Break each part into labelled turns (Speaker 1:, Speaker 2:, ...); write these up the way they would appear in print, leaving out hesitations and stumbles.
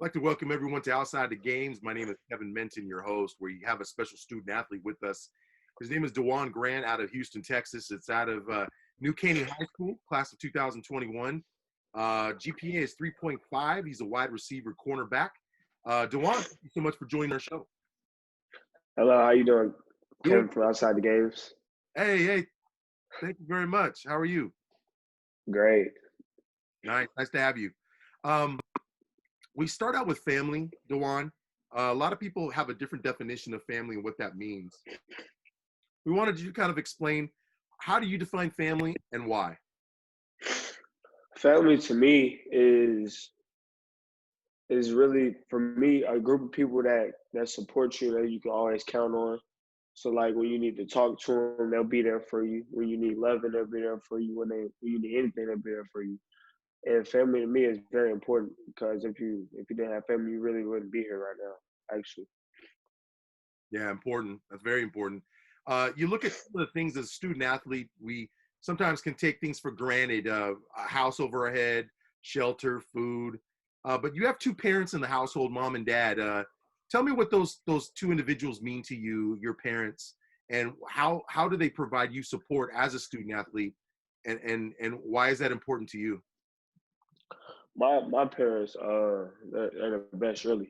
Speaker 1: I'd like to welcome everyone to Outside the Games. My name is Kevin Menton, your host. We have a special student athlete with us. His name is DeJuan Grant out of Houston, Texas. It's out of New Caney High School, class of 2021. GPA is 3.5. He's a wide receiver cornerback. DeJuan, thank you so much for joining our show.
Speaker 2: Hello, how you doing?
Speaker 1: Doing
Speaker 2: Kevin from Outside the Games.
Speaker 1: Hey, thank you very much. How are you?
Speaker 2: Great.
Speaker 1: Nice to have you. Um, we start out with family, DeJuan. A lot of people have a different definition of family and what that means. We wanted you to kind of explain, how do you define family and why?
Speaker 2: Family to me is really for me a group of people that support you that you can always count on. So like when you need to talk to them, they'll be there for you. When you need loving, they'll be there for you. When you need anything, they'll be there for you. And family to me is very important because if you didn't have family, you really wouldn't be here right now. Actually,
Speaker 1: Yeah, important. That's very important. You look at some of the things as a student athlete, we sometimes can take things for granted, a house over our head, shelter, food. But you have two parents in the household, mom and dad. Tell me what those two individuals mean to you, your parents, and how do they provide you support as a student athlete, and why is that important to you?
Speaker 2: my parents they're the best really.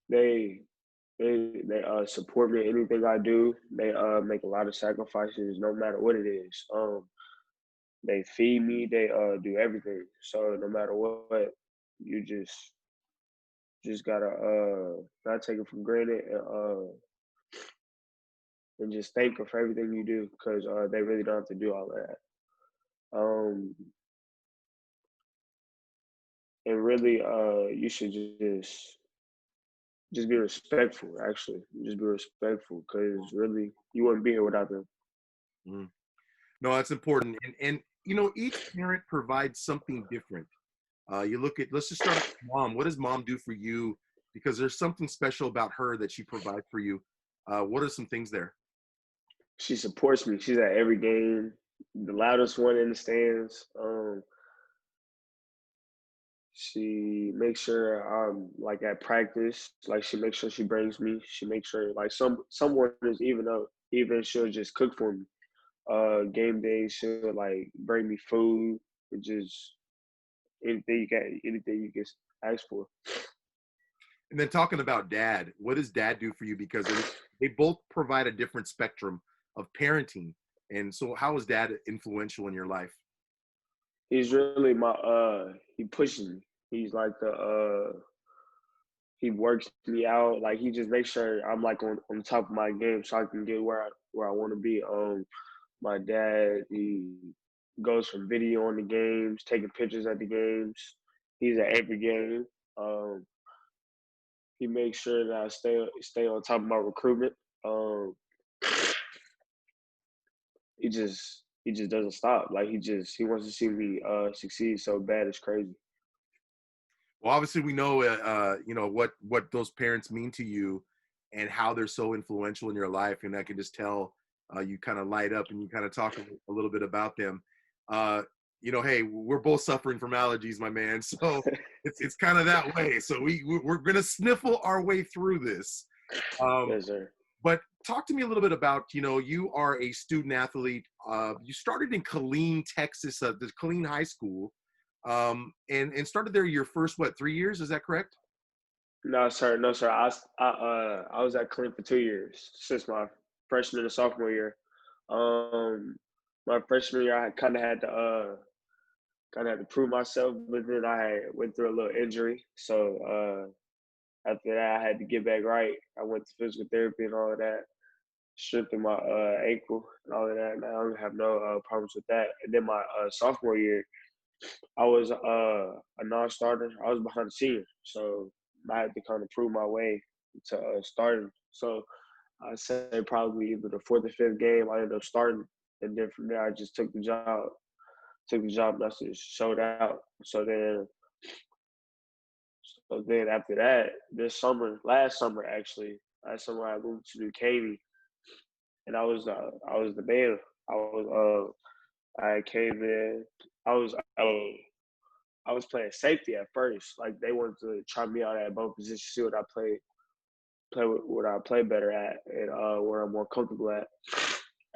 Speaker 2: They they support me in anything I do. They make a lot of sacrifices no matter what it is. They feed me, they do everything. So no matter what, you just gotta not take it for granted and just thank them for everything you do because they really don't have to do all of that. And really you should just be respectful actually. Just be respectful because really you wouldn't be here without them.
Speaker 1: Mm. No, that's important, and each parent provides something different. You look at, let's just start with mom. What does mom do for you? Because there's something special about her that she provides for you. What are some things there?
Speaker 2: She supports me. She's at every game, the loudest one in the stands. She makes sure I'm like at practice. Like she makes sure she brings me. She makes sure like someone is even she'll just cook for me. Game day she'll like bring me food. And just anything you can ask for.
Speaker 1: And then talking about dad, what does dad do for you? Because they both provide a different spectrum of parenting. And so, how is dad influential in your life?
Speaker 2: He's really my he pushes me. He's like the he works me out. Like he just makes sure I'm like on top of my game so I can get where I want to be. My dad he goes from video on the games, taking pictures at the games. He's at every game. Um, he makes sure that I stay on top of my recruitment. Um, he just doesn't stop. Like he wants to see me succeed so bad it's crazy.
Speaker 1: Well, obviously, we know, what those parents mean to you, and how they're so influential in your life. And I can just tell you kind of light up, and you kind of talk a little bit about them. Uh, hey, we're both suffering from allergies, my man. So it's kind of that way. So we're gonna sniffle our way through this. Um,
Speaker 2: Yes, sir.
Speaker 1: but talk to me a little bit about, you are a student athlete. You started in Killeen, Texas, the Killeen High School, and started there your first, what, 3 years? Is that correct?
Speaker 2: No, sir. No, sir. I was at Clean for 2 years since my freshman and sophomore year. Um, my freshman year, I kind of had to prove myself, but then I went through a little injury. So after that, I had to get back right. I went to physical therapy and all of that, strengthened my ankle and all of that. And I don't have no problems with that. And then my sophomore year, I was a non-starter. I was behind the senior, so I had to kind of prove my way to starting. So I say probably either the fourth or fifth game I ended up starting, and then from there I just took the job. Took the job and I just showed out. So then after that, last summer actually, last summer I moved to New Caney, and I was the man. I came in. I was I was playing safety at first. Like they wanted to try me out at both positions, see what I what I play better at, and where I'm more comfortable at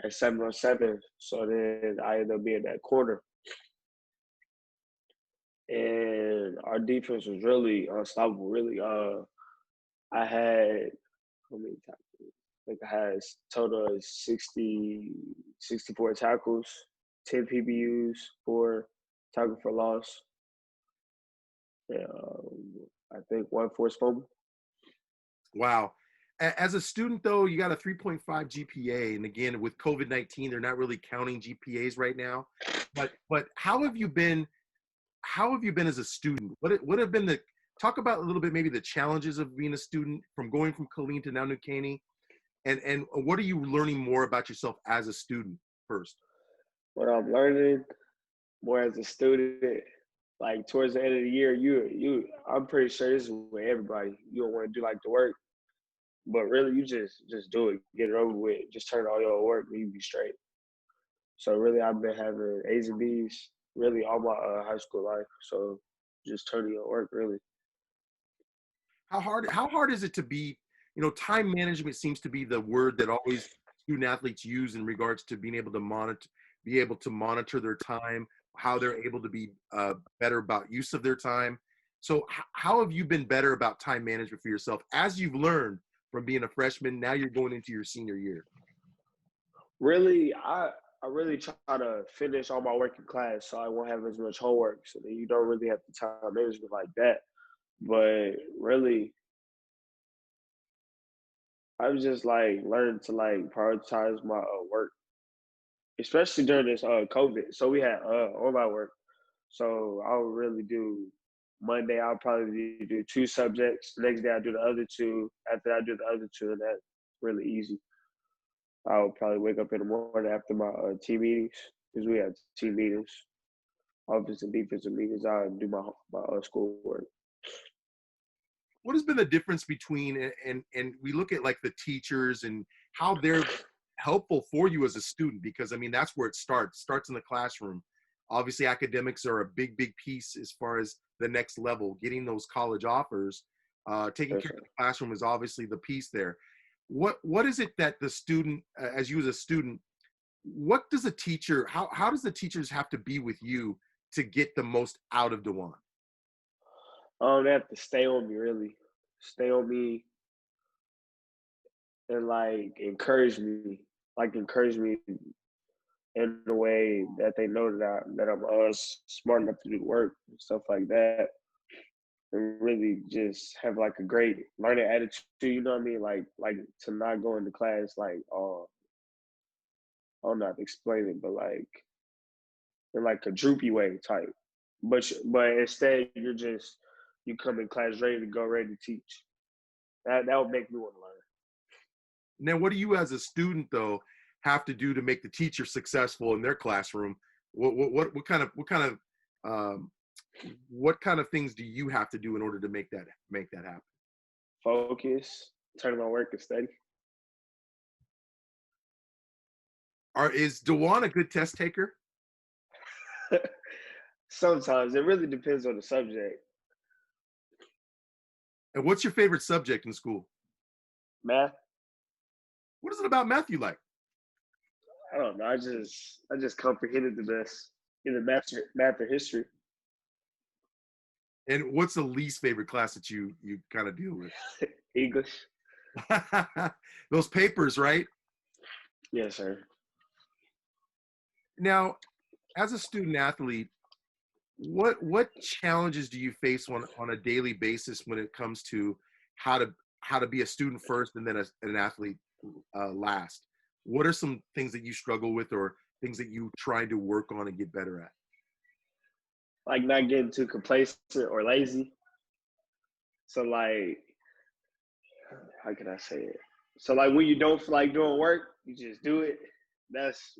Speaker 2: 7-on-7. So then I ended up being that corner, and our defense was really unstoppable. Really, I had how many tackles? I think I had total of 64 tackles, 10 PBUs, 4 tackle for loss, and I think 1 forced fumble.
Speaker 1: Wow. As a student, though, you got a 3.5 GPA, and again, with COVID-19, they're not really counting GPAs right now. But how have you been? How have you been as a student? What have been the talk about a little bit maybe the challenges of being a student from going from Killeen to now New Caney, and what are you learning more about yourself as a student first?
Speaker 2: What I'm learning more as a student, like towards the end of the year, I'm pretty sure this is with everybody. You don't want to do like the work, but really you just do it, get it over with, just turn all your work, and you be straight. So really, I've been having A's and B's really all my high school life. So just turning your work really.
Speaker 1: How hard is it to be, time management seems to be the word that always student athletes use in regards to being able to monitor their time, how they're able to be better about use of their time. So how have you been better about time management for yourself as you've learned from being a freshman? Now you're going into your senior year.
Speaker 2: Really, I really try to finish all my work in class so I won't have as much homework. So then you don't really have the time management like that. But really, I've just like learned to like prioritize my work, especially during this COVID. So we had online work. So I'll really do Monday. I'll probably do 2 subjects. The next day I do the other two. After I do the other two, and that's really easy. I'll probably wake up in the morning after my team meetings because we have team meetings, offensive and defensive meetings. I do my schoolwork.
Speaker 1: What has been the difference between and we look at like the teachers and how they're helpful for you as a student, because I mean that's where it starts in the classroom. Obviously academics are a big piece as far as the next level, getting those college offers. Taking care of the classroom is obviously the piece there. What is it that the student, as you as a student, what does a teacher, how does the teachers have to be with you to get the most out of Dewan?
Speaker 2: They have to stay on me, really, stay on me, and encourage me in a way that they know that I'm smart enough to do the work and stuff like that, and really just have like a great learning attitude. You know what I mean? Like to not go into class like I don't know how to explain it, but like in like a droopy way type. But instead you come in class ready to go, ready to teach. That would make me want to learn.
Speaker 1: Now, what do you as a student though have to do to make the teacher successful in their classroom? Um, what kind of things do you have to do in order to make that happen?
Speaker 2: Focus, turn my work and study.
Speaker 1: Is Dewan a good test taker?
Speaker 2: Sometimes it really depends on the subject.
Speaker 1: And what's your favorite subject in school?
Speaker 2: Math,
Speaker 1: What is it about math you like?
Speaker 2: I don't know. I just comprehended the best in the math or history.
Speaker 1: And what's the least favorite class that you kind of deal with?
Speaker 2: English.
Speaker 1: Those papers, right?
Speaker 2: Yes, sir.
Speaker 1: Now, as a student athlete, what challenges do you face on a daily basis when it comes to how to be a student first and then an athlete last? What are some things that you struggle with or things that you try to work on and get better at?
Speaker 2: Like not getting too complacent or lazy. So like, how can I say it? So like when you don't feel like doing work, you just do it. That's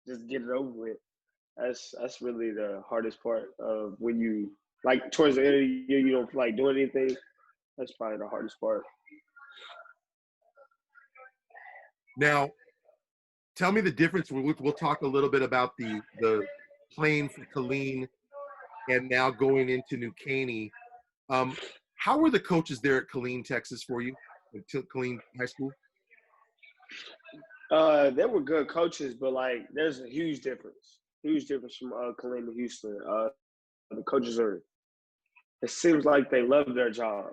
Speaker 2: just get it over with. That's really the hardest part of when you like towards the end of the year you don't feel like doing anything. That's probably the hardest part.
Speaker 1: Now, tell me the difference. We'll talk a little bit about the playing for Colleen and now going into New Caney. Um, how were the coaches there at Killeen, Texas, for you? Killeen High School.
Speaker 2: They were good coaches, but like there's a huge difference from Killeen to Houston. The coaches are. It seems like they love their job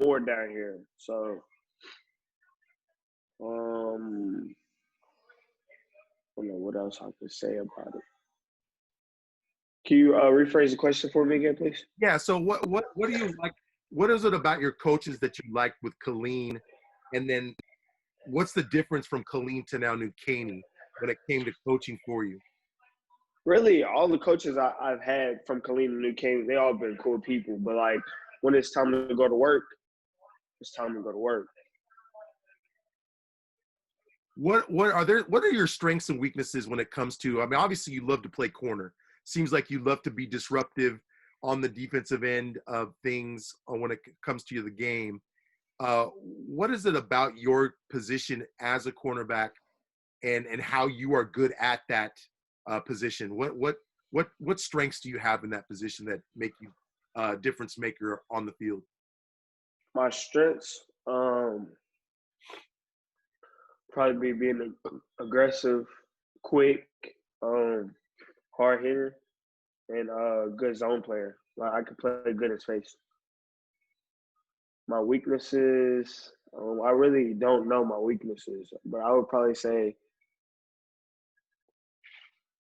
Speaker 2: more down here. So, I don't know what else I could say about it. Can you rephrase the question for me again, please?
Speaker 1: Yeah. So what do you like? What is it about your coaches that you liked with Killeen, and then what's the difference from Killeen to now New Caney when it came to coaching for you?
Speaker 2: Really, all the coaches I've had from Killeen and New Caney, they all been cool people. But like when it's time to go to work, it's time to go to work.
Speaker 1: What are your strengths and weaknesses when it comes to, I mean, obviously you love to play corner. Seems like you love to be disruptive on the defensive end of things when it comes to the game. What is it about your position as a cornerback and how you are good at that position? What strengths do you have in that position that make you a difference maker on the field?
Speaker 2: My strengths, probably be being aggressive, quick, hard hitter, and good zone player. Like I could play good in space. My weaknesses, I really don't know my weaknesses, but I would probably say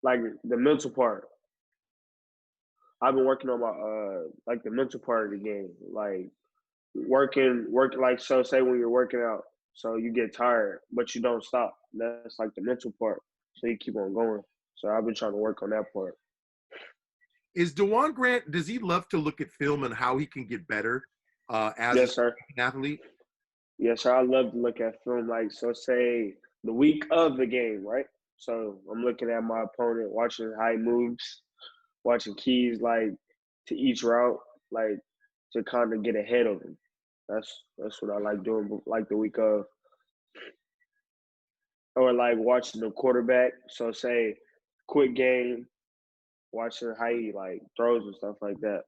Speaker 2: like the mental part. I've been working on my like the mental part of the game, like working like so. Say when you're working out, so you get tired, but you don't stop. That's like the mental part. So you keep on going. So I've been trying to work on that part.
Speaker 1: Is Dewan Grant, does he love to look at film and how he can get better as
Speaker 2: Yes, sir.
Speaker 1: an athlete?
Speaker 2: Yes, sir. I love to look at film. Like so, say the week of the game, right? So I'm looking at my opponent, watching how he moves, watching keys like to each route, like to kind of get ahead of him. That's what I like doing. Like the week of, or like watching the quarterback. So say quick game, watching how he like throws and stuff like that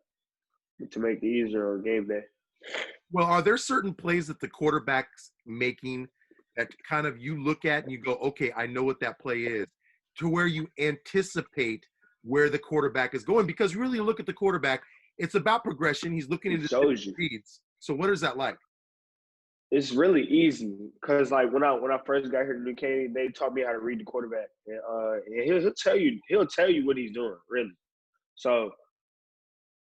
Speaker 2: to make it easier on game day.
Speaker 1: Well, are there certain plays that the quarterback's making that kind of you look at and you go, okay, I know what that play is, to where you anticipate where the quarterback is going? Because really look at the quarterback, it's about progression. He's looking
Speaker 2: It
Speaker 1: into
Speaker 2: shows you.
Speaker 1: speeds. So what is that like?
Speaker 2: It's really easy because like when I first got here to New Caney, they taught me how to read the quarterback, and he'll tell you what he's doing really. So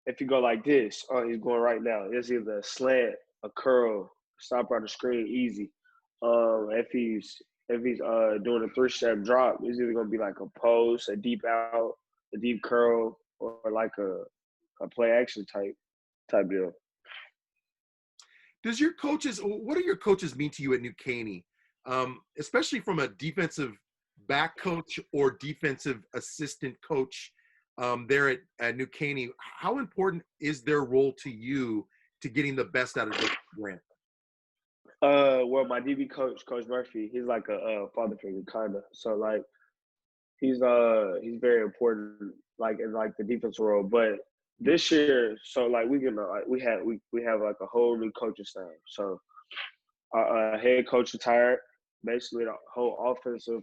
Speaker 2: if you go like this, oh he's going right now. It's either a slant, a curl, stop on the screen, easy. If he's doing a 3-step drop, it's either gonna be like a post, a deep out, a deep curl, or like a play action type deal.
Speaker 1: Does your coaches, what do your coaches mean to you at New Caney? Especially from a defensive back coach or defensive assistant coach there at New Caney, how important is their role to you to getting the best out of this grant?
Speaker 2: Well, my DB coach, Coach Murphy, he's like a father figure, kinda. So like, he's very important, like in like the defensive role. But this year, so like we have like a whole new coaching staff. So our head coach retired. Basically, the whole offensive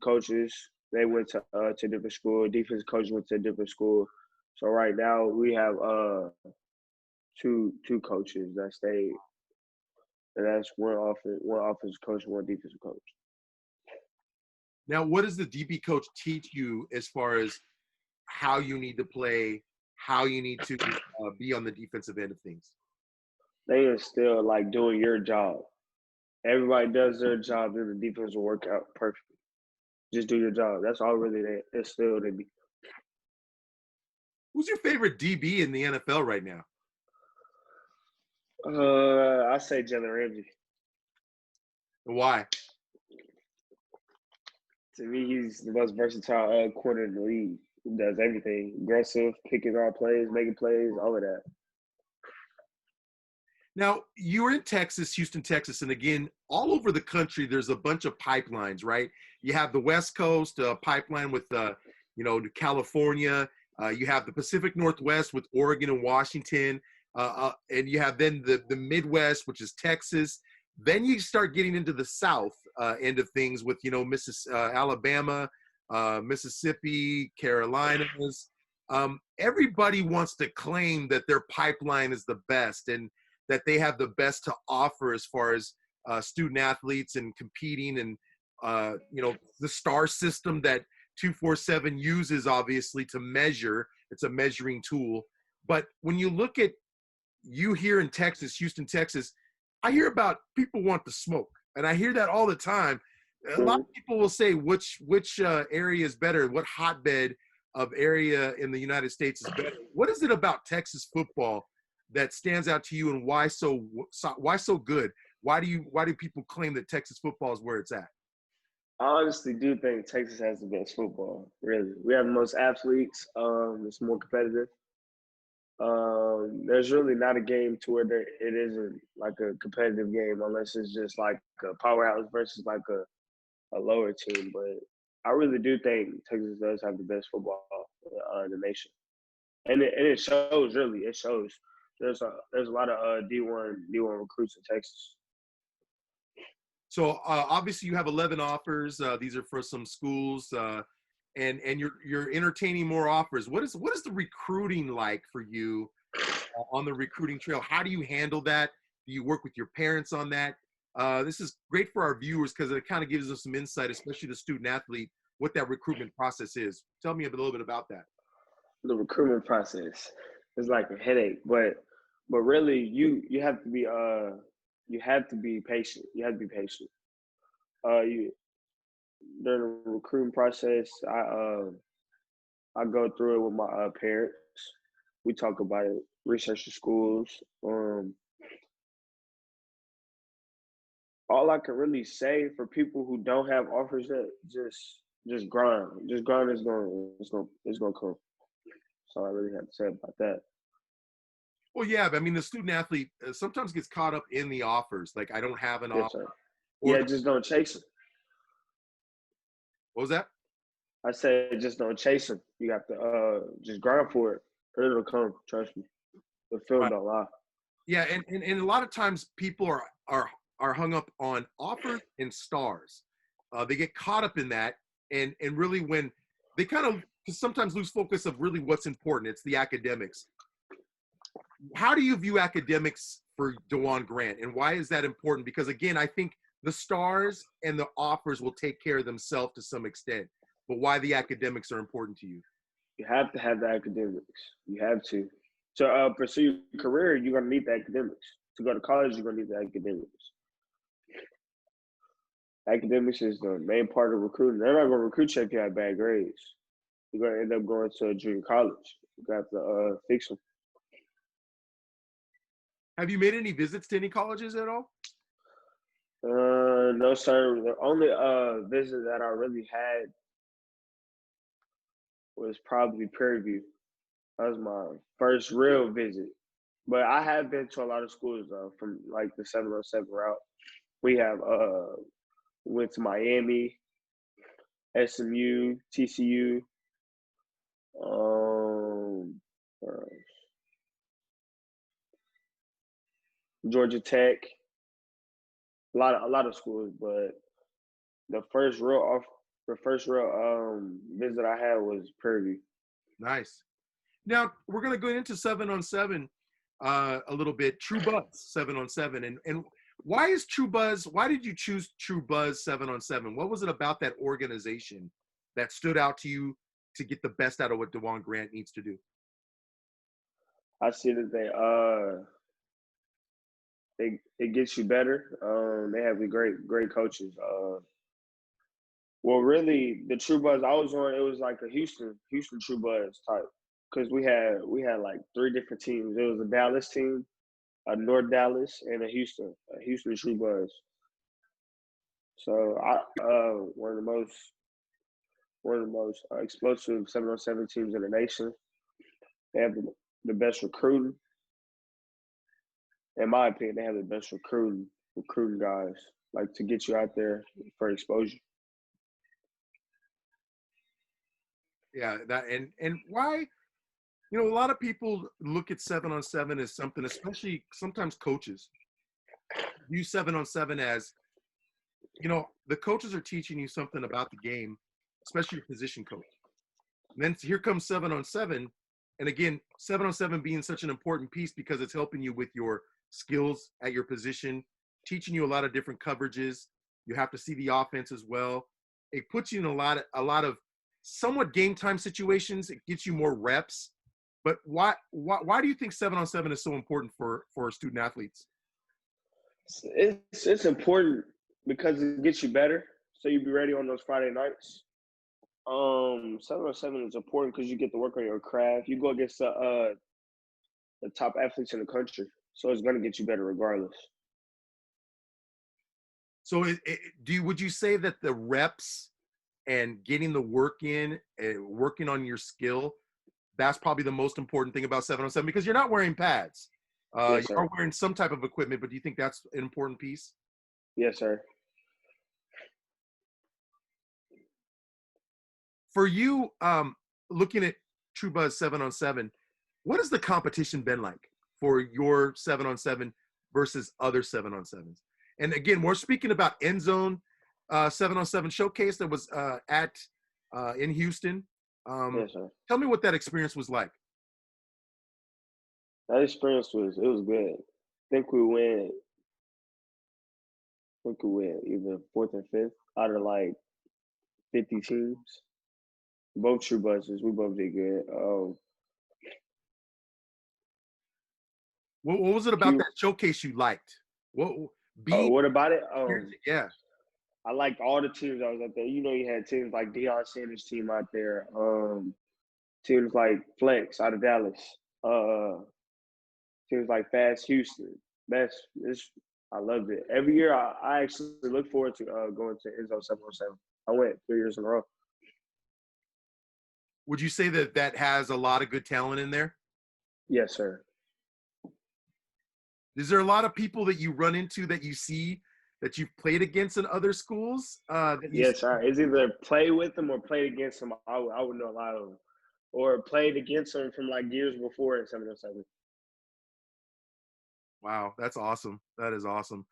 Speaker 2: coaches they went to different school. Defensive coach went to a different school. So right now we have two coaches that stay, and that's one offensive coach, one defensive coach.
Speaker 1: Now, what does the DB coach teach you as far as how you need to play, how you need to be on the defensive end of things?
Speaker 2: They are still like doing your job. Everybody does their job, then the defense will work out perfectly. Just do your job. That's all really they still they be.
Speaker 1: Who's your favorite DB in the NFL right now?
Speaker 2: I say Jalen Ramsey.
Speaker 1: Why?
Speaker 2: To me, he's the most versatile corner in the league. He does everything: aggressive, picking out plays, making plays, all of that.
Speaker 1: Now, you're in Texas, Houston, Texas, and again, all over the country, there's a bunch of pipelines, right? You have the West Coast pipeline with to California. You have the Pacific Northwest with Oregon and Washington, and you have then the Midwest, which is Texas. Then you start getting into the South end of things with Alabama, Mississippi, Carolinas. Everybody wants to claim that their pipeline is the best and that they have the best to offer as far as student athletes and competing, and the star system that 247 uses obviously to measure. It's a measuring tool. But when you look at you here in Texas, Houston, Texas, I hear about people want to smoke, and I hear that all the time. A lot of people will say which area is better, what hotbed of area in the United States is better. What is it about Texas football that stands out to you, and why so good? Why do people claim that Texas football is where it's at?
Speaker 2: I honestly do think Texas has the best football. Really, we have the most athletes. It's more competitive. There's really not a game to where it isn't like a competitive game, unless it's just like a powerhouse versus like a lower team. But I really do think Texas does have the best football in the nation, and it shows. Really, it shows. There's a lot of D1 recruits in Texas.
Speaker 1: So obviously you have 11 offers. These are for some schools, and you're entertaining more offers. What is the recruiting like for you on the recruiting trail? How do you handle that? Do you work with your parents on that? This is great for our viewers because it kind of gives us some insight, especially the student athlete, what that recruitment process is. Tell me a little bit about that.
Speaker 2: The recruitment process is like a headache, but really you have to be patient. You have to be patient. You During the recruiting process, I go through it with my parents. We talk about it, research the schools. All I can really say for people who don't have offers yet, just grind. Just grind is gonna come. So I really have to say about that.
Speaker 1: Well, yeah, but I mean, the student athlete sometimes gets caught up in the offers. Like, I don't have an
Speaker 2: Yes,
Speaker 1: offer.
Speaker 2: sir. Yeah, just don't chase them.
Speaker 1: What was that?
Speaker 2: I said just don't chase them. You have to just grind for it. It'll come. Trust me. The film don't lie.
Speaker 1: Yeah, and a lot of times people are hung up on offers and stars. They get caught up in that, and really when they kind of sometimes lose focus of really what's important. It's the academics. How do you view academics for DeJuan Grant, and why is that important? Because again, I think the stars and the offers will take care of themselves to some extent, but why the academics are important to you?
Speaker 2: You have to have the academics. You have to. To pursue your career, you're gonna need the academics. To go to college, you're gonna need the academics. Academics is the main part of recruiting. They're not gonna recruit you if you have bad grades. You're gonna end up going to a junior college. You got to fix them.
Speaker 1: Have you made any visits to any colleges at all?
Speaker 2: No, sir. The only visit that I really had was probably Prairie View. That was my first real visit. But I have been to a lot of schools though, from like the 707 route. We have went to Miami, SMU, TCU, uh, Georgia Tech, a lot of schools, but the first real visit I had was Prairie View.
Speaker 1: Nice. Now we're going to go into 7-on-7 a little bit. True Buzz 7-on-7, and why is True Buzz? Why did you choose True Buzz 7-on-7? What was it about that organization that stood out to you to get the best out of what DeJuan Grant needs to do?
Speaker 2: I see that it gets you better. They have the great coaches. Well, really, the True Buzz I was on, it was like a Houston True Buzz type, because we had like three different teams. It was a Dallas team, a North Dallas, and a Houston True Buzz. So I one of the most explosive 7-on-7 teams in the nation. They have the best recruiting. In my opinion, they have the best recruiting guys, like to get you out there for exposure.
Speaker 1: Yeah, that and why, you know, a lot of people look at 7-on-7 as something, especially sometimes coaches view 7-on-7 as, you know, the coaches are teaching you something about the game, especially your position coach. And then here comes 7-on-7. And again, 7-on-7 being such an important piece because it's helping you with your skills at your position, teaching you a lot of different coverages. You have to see the offense as well. It puts you in a lot of somewhat game time situations. It gets you more reps. But why do you think 7-on-7 is so important for student athletes?
Speaker 2: It's important because it gets you better, so you be ready on those Friday nights. 707 is important because you get to work on your craft. You go against the top athletes in the country, so it's gonna get you better regardless.
Speaker 1: So would you say that the reps and getting the work in, working on your skill, that's probably the most important thing about 7-on-7 because you're not wearing pads.
Speaker 2: Yes,
Speaker 1: You
Speaker 2: sir.
Speaker 1: are wearing some type of equipment, but do you think that's an important piece?
Speaker 2: Yes, sir.
Speaker 1: For you, looking at True Buzz 7-on-7, what has the competition been like for your 7-on-7 versus other 7-on-7s? And again, we're speaking about End Zone 7-on-7 showcase that was at in Houston.
Speaker 2: Yes, sir.
Speaker 1: Tell me what that experience was like.
Speaker 2: That experience was good. I think we went. I think we went either fourth or fifth out of like 50 teams. Both true buses. We both did good.
Speaker 1: What was it about
Speaker 2: Q,
Speaker 1: that showcase you liked? What being
Speaker 2: what about it?
Speaker 1: yeah.
Speaker 2: I liked all the teams that was out there. You know, you had teams like Deion Sanders' team out there. Teams like Flex out of Dallas. Uh, Teams like Fast Houston. I loved it. Every year, I actually look forward to going to Enzo 707. I went 3 years in a row.
Speaker 1: Would you say that that has a lot of good talent in there?
Speaker 2: Yes, sir.
Speaker 1: Is there a lot of people that you run into that you see that you've played against in other schools? That you see?
Speaker 2: Yes, sir. It's either play with them or play against them. I would know a lot of them. Or played against them from like years before in 707.
Speaker 1: Wow, that's awesome. That is awesome.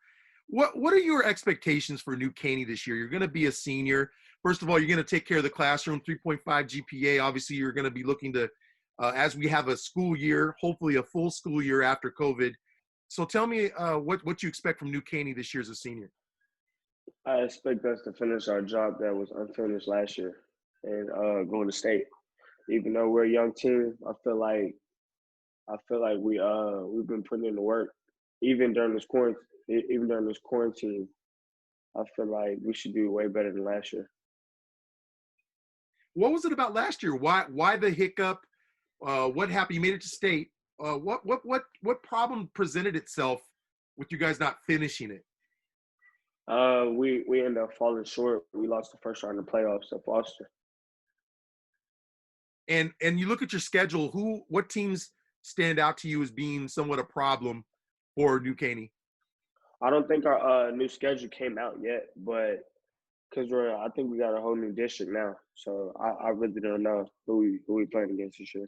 Speaker 1: What are your expectations for New Caney this year? You're going to be a senior. First of all, you're going to take care of the classroom, 3.5 GPA. Obviously, you're going to be looking to, as we have a school year, hopefully a full school year after COVID. So tell me what you expect from New Caney this year as a senior.
Speaker 2: I expect us to finish our job that was unfinished last year and going to state. Even though we're a young team, I feel like we've been putting in the work. Even during this quarantine, even during this quarantine, I feel like we should do way better than last year.
Speaker 1: What was it about last year? Why the hiccup? What happened? You made it to state. What problem presented itself with you guys not finishing it?
Speaker 2: We ended up falling short. We lost the first round of playoffs to Foster.
Speaker 1: And you look at your schedule. What teams stand out to you as being somewhat a problem for New Caney?
Speaker 2: I don't think our new schedule came out yet, but because I think we got a whole new district now, so I really don't know who we playing against this year.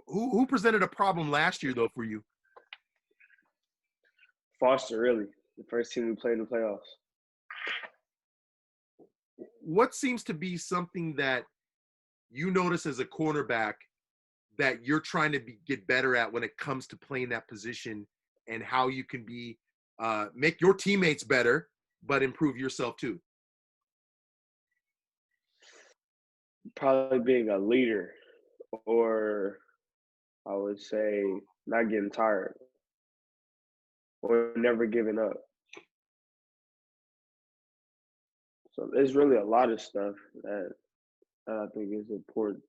Speaker 1: Who presented a problem last year though for you?
Speaker 2: Foster, really, the first team we played in the playoffs.
Speaker 1: What seems to be something that you notice as a cornerback that you're trying to get better at when it comes to playing that position, and how you can be make your teammates better but improve yourself too?
Speaker 2: Probably being a leader, or I would say not getting tired or never giving up. So there's really a lot of stuff that I think is important.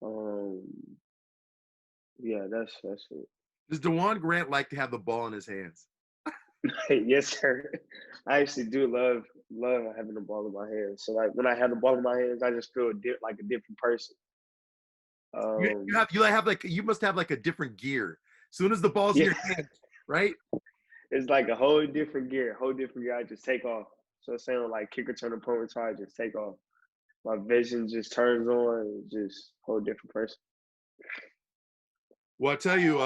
Speaker 2: Um, yeah, that's it.
Speaker 1: Does Dewan Grant like to have the ball in his hands?
Speaker 2: Yes, sir. I actually do love having the ball in my hands. So like when I have the ball in my hands, I just feel like a different person.
Speaker 1: You
Speaker 2: Um,
Speaker 1: have like you must have like a different gear. As soon as the ball's in
Speaker 2: yeah,
Speaker 1: your hand, right?
Speaker 2: it's like a whole different gear, whole different gear. I just take off. So it sounds like kick return opponent try, I just take off. my vision just turns on, and just a whole different person.
Speaker 1: Well, I tell you,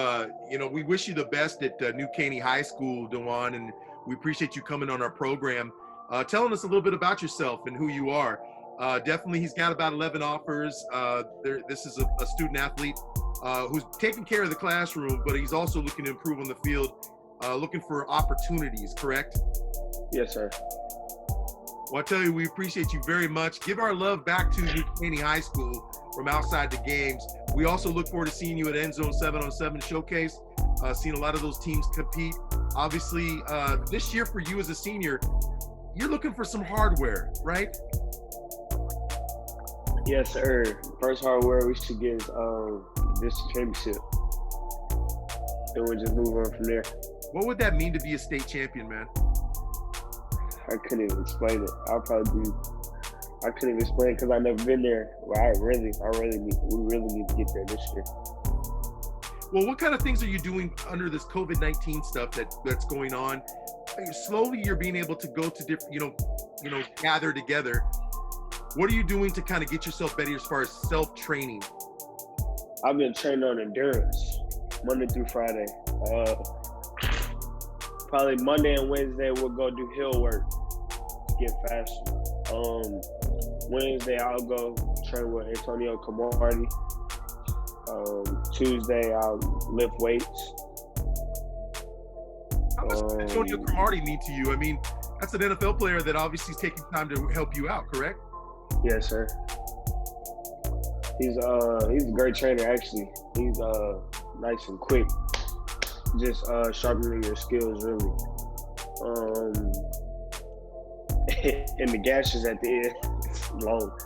Speaker 1: we wish you the best at New Caney High School, Dewan, and we appreciate you coming on our program, telling us a little bit about yourself and who you are. Definitely, he's got about 11 offers. This is a student athlete who's taking care of the classroom, but he's also looking to improve on the field, looking for opportunities, correct?
Speaker 2: Yes, sir.
Speaker 1: Well, I tell you, we appreciate you very much. Give our love back to New Caney High School from outside the games. We also look forward to seeing you at End Zone 7-on-7 Showcase, seeing a lot of those teams compete. Obviously, this year for you as a senior, you're looking for some hardware, right?
Speaker 2: Yes, sir. First hardware we should get is this championship. Then we'll just move on from there.
Speaker 1: What would that mean to be a state champion, man?
Speaker 2: I couldn't even explain it. I couldn't even explain because I've never been there. Well, we really need to get there this year.
Speaker 1: Well, what kind of things are you doing under this COVID-19 stuff that's going on? Slowly, you're being able to go to different, gather together. What are you doing to kind of get yourself better as far as self-training?
Speaker 2: I've been training on endurance Monday through Friday. Probably Monday and Wednesday we'll go do hill work to get faster. Wednesday I'll go train with Antonio Cromartie. Tuesday I'll lift weights.
Speaker 1: How much does Antonio Cromartie mean to you? I mean, that's an NFL player that obviously is taking time to help you out, correct?
Speaker 2: Yes, sir. He's a great trainer actually. He's nice and quick. Just sharpening your skills really. And the gashes at the end, it's long.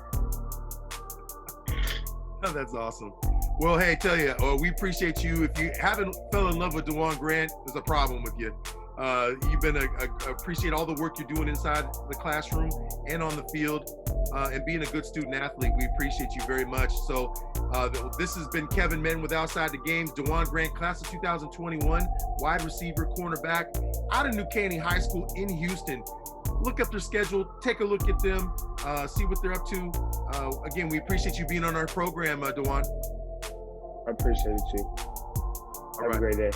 Speaker 1: Oh, that's awesome. Well, hey, I tell you, we appreciate you. If you haven't fell in love with Dewan Grant, there's a problem with you. You've been appreciate all the work you're doing inside the classroom and on the field, and being a good student athlete. We appreciate you very much. So this has been Kevin Menn with Outside the Games. Dewan Grant, class of 2021, wide receiver, cornerback, out of New Caney High School in Houston. Look up their schedule, take a look at them, see what they're up to. Again, we appreciate you being on our program, Dewan.
Speaker 2: I appreciate it too. Have a great day.